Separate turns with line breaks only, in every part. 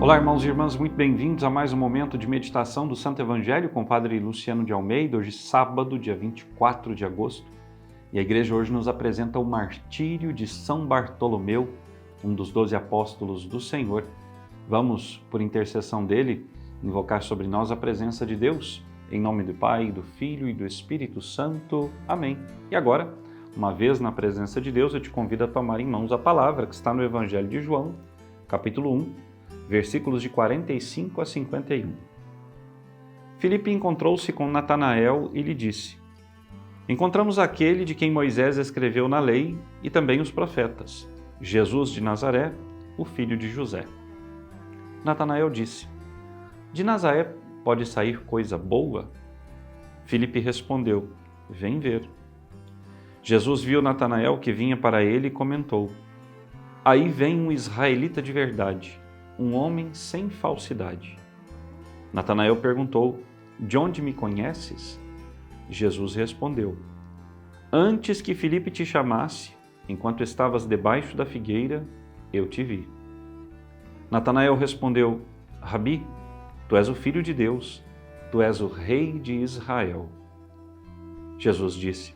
Olá, irmãos e irmãs, muito bem-vindos a mais um momento de meditação do Santo Evangelho com o Padre Luciano de Almeida, hoje sábado, dia 24 de agosto. E a igreja hoje nos apresenta o martírio de São Bartolomeu, um dos 12 apóstolos do Senhor. Vamos, por intercessão dele, invocar sobre nós a presença de Deus. Em nome do Pai, do Filho e do Espírito Santo. Amém. E agora, uma vez na presença de Deus, eu te convido a tomar em mãos a palavra que está no Evangelho de João, capítulo 1, versículos de 45 a 51. Filipe encontrou-se com Natanael e lhe disse: Encontramos aquele de quem Moisés escreveu na lei e também os profetas, Jesus de Nazaré, o filho de José. Natanael disse: De Nazaré pode sair coisa boa? Filipe respondeu: Vem ver. Jesus viu Natanael que vinha para ele e comentou: Aí vem um israelita de verdade, um homem sem falsidade. Natanael perguntou: De onde me conheces? Jesus respondeu: Antes que Filipe te chamasse, enquanto estavas debaixo da figueira, eu te vi. Natanael respondeu: Rabi, tu és o Filho de Deus, tu és o Rei de Israel. Jesus disse: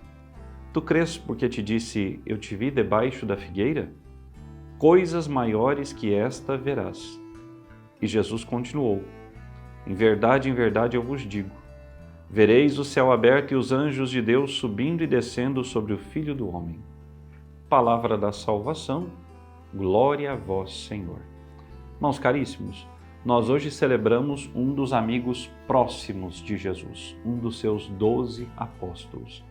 Tu crês porque te disse, eu te vi debaixo da figueira? Coisas maiores que esta verás. E Jesus continuou: em verdade eu vos digo, vereis o céu aberto e os anjos de Deus subindo e descendo sobre o Filho do Homem. Palavra da salvação, glória a vós, Senhor. Irmãos caríssimos, nós hoje celebramos um dos amigos próximos de Jesus, um dos seus 12 apóstolos,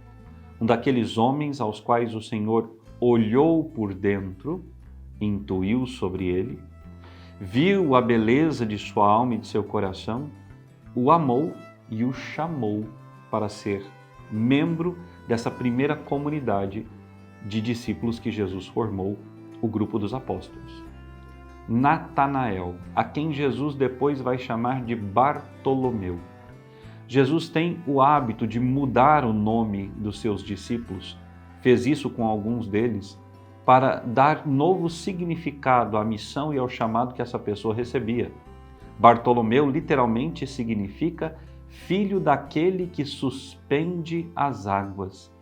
um daqueles homens aos quais o Senhor olhou por dentro, intuiu sobre ele, viu a beleza de sua alma e de seu coração, o amou e o chamou para ser membro dessa primeira comunidade de discípulos que Jesus formou, o grupo dos apóstolos. Natanael, a quem Jesus depois vai chamar de Bartolomeu. Jesus tem o hábito de mudar o nome dos seus discípulos, fez isso com alguns deles, para dar novo significado à missão e ao chamado que essa pessoa recebia. Bartolomeu literalmente significa filho daquele que suspende as águas.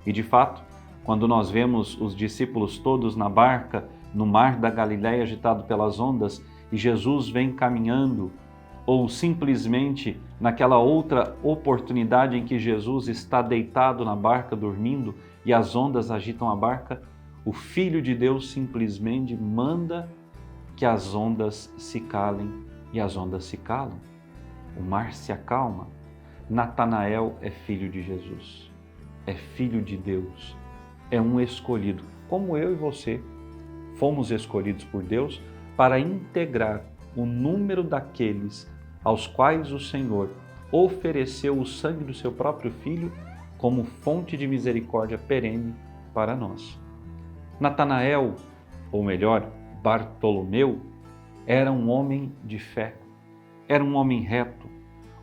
E de fato, quando nós vemos os discípulos todos na barca, no mar da Galileia agitado pelas ondas, e Jesus vem caminhando, ou simplesmente naquela outra oportunidade em que Jesus está deitado na barca dormindo e as ondas agitam a barca, o Filho de Deus simplesmente manda que as ondas se calem e as ondas se calam. O mar se acalma. Natanael é filho de Jesus, é filho de Deus, é um escolhido, como eu e você fomos escolhidos por Deus para integrar o número daqueles aos quais o Senhor ofereceu o sangue do seu próprio Filho como fonte de misericórdia perene para nós. Natanael, ou melhor, Bartolomeu, era um homem de fé, era um homem reto,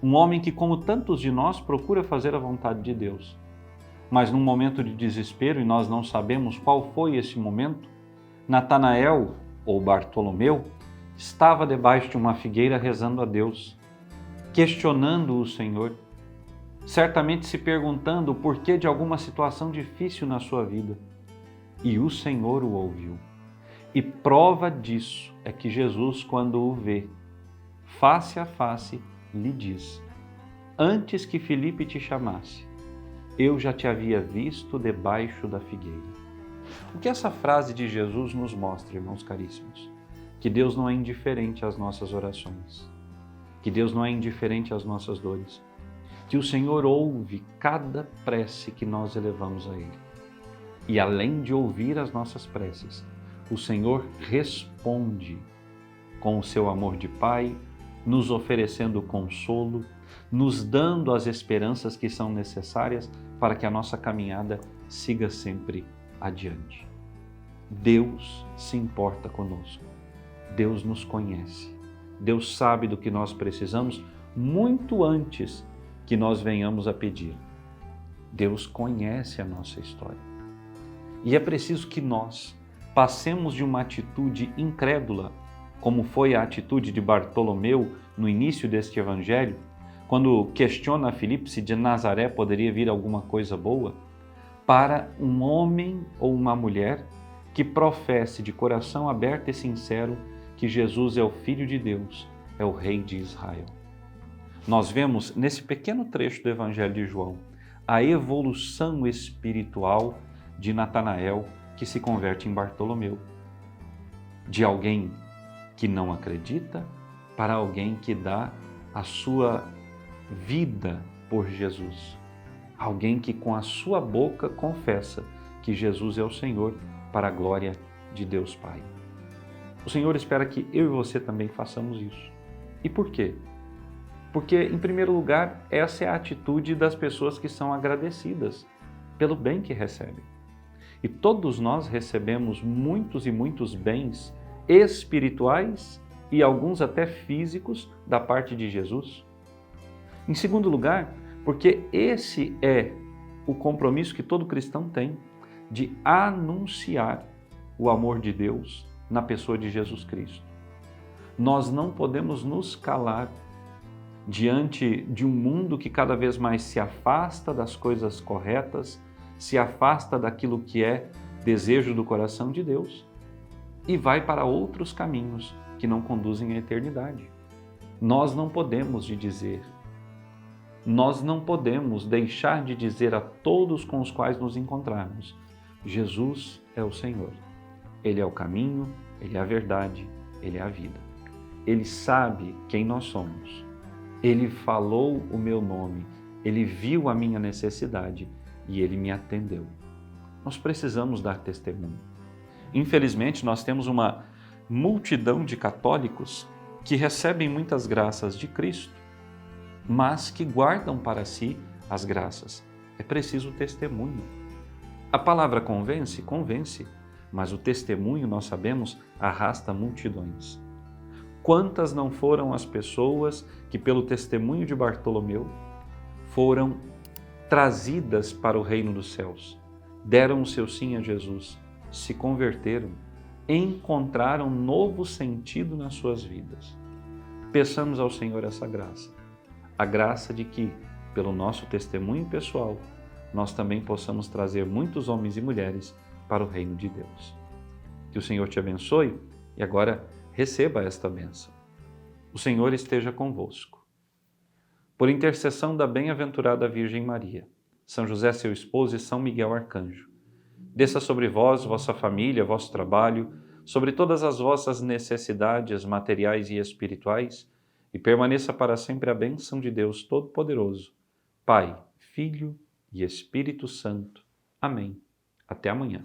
um homem que, como tantos de nós, procura fazer a vontade de Deus. Mas num momento de desespero, e nós não sabemos qual foi esse momento, Natanael, ou Bartolomeu, estava debaixo de uma figueira rezando a Deus, questionando o Senhor, certamente se perguntando o porquê de alguma situação difícil na sua vida. E o Senhor o ouviu. E prova disso é que Jesus, quando o vê, face a face, lhe diz: Antes que Filipe te chamasse, eu já te havia visto debaixo da figueira. O que essa frase de Jesus nos mostra, irmãos caríssimos? Que Deus não é indiferente às nossas orações, que Deus não é indiferente às nossas dores, que o Senhor ouve cada prece que nós elevamos a Ele. E além de ouvir as nossas preces, o Senhor responde com o seu amor de Pai, nos oferecendo consolo, nos dando as esperanças que são necessárias para que a nossa caminhada siga sempre adiante. Deus se importa conosco, Deus nos conhece, Deus sabe do que nós precisamos muito antes que nós venhamos a pedir. Deus conhece a nossa história. E é preciso que nós passemos de uma atitude incrédula como foi a atitude de Bartolomeu no início deste evangelho, quando questiona a Filipe se de Nazaré poderia vir alguma coisa boa, para um homem ou uma mulher que professe de coração aberto e sincero que Jesus é o Filho de Deus, é o Rei de Israel. Nós vemos nesse pequeno trecho do Evangelho de João a evolução espiritual de Natanael, que se converte em Bartolomeu. De alguém que não acredita para alguém que dá a sua vida por Jesus. Alguém que com a sua boca confessa que Jesus é o Senhor para a glória de Deus Pai. O Senhor espera que eu e você também façamos isso. E por quê? Porque, em primeiro lugar, essa é a atitude das pessoas que são agradecidas pelo bem que recebem. E todos nós recebemos muitos e muitos bens espirituais e alguns até físicos da parte de Jesus. Em segundo lugar, porque esse é o compromisso que todo cristão tem de anunciar o amor de Deus na pessoa de Jesus Cristo. Nós não podemos nos calar diante de um mundo que cada vez mais se afasta das coisas corretas, se afasta daquilo que é desejo do coração de Deus e vai para outros caminhos que não conduzem à eternidade. Nós não podemos deixar de dizer a todos com os quais nos encontrarmos: Jesus é o Senhor. Ele é o caminho, Ele é a verdade, Ele é a vida. Ele sabe quem nós somos. Ele falou o meu nome, Ele viu a minha necessidade e Ele me atendeu. Nós precisamos dar testemunho. Infelizmente, nós temos uma multidão de católicos que recebem muitas graças de Cristo, mas que guardam para si as graças. É preciso testemunho. A palavra convence, mas o testemunho, nós sabemos, arrasta multidões. Quantas não foram as pessoas que, pelo testemunho de Bartolomeu, foram trazidas para o reino dos céus, deram o seu sim a Jesus, se converteram, encontraram novo sentido nas suas vidas. Peçamos ao Senhor essa graça, a graça de que, pelo nosso testemunho pessoal, nós também possamos trazer muitos homens e mulheres para o reino de Deus. Que o Senhor te abençoe e agora receba esta bênção. O Senhor esteja convosco. Por intercessão da bem-aventurada Virgem Maria, São José, seu esposo, e São Miguel Arcanjo, desça sobre vós, vossa família, vosso trabalho, sobre todas as vossas necessidades materiais e espirituais, e permaneça para sempre a bênção de Deus Todo-Poderoso, Pai, Filho e Espírito Santo. Amém. Até amanhã.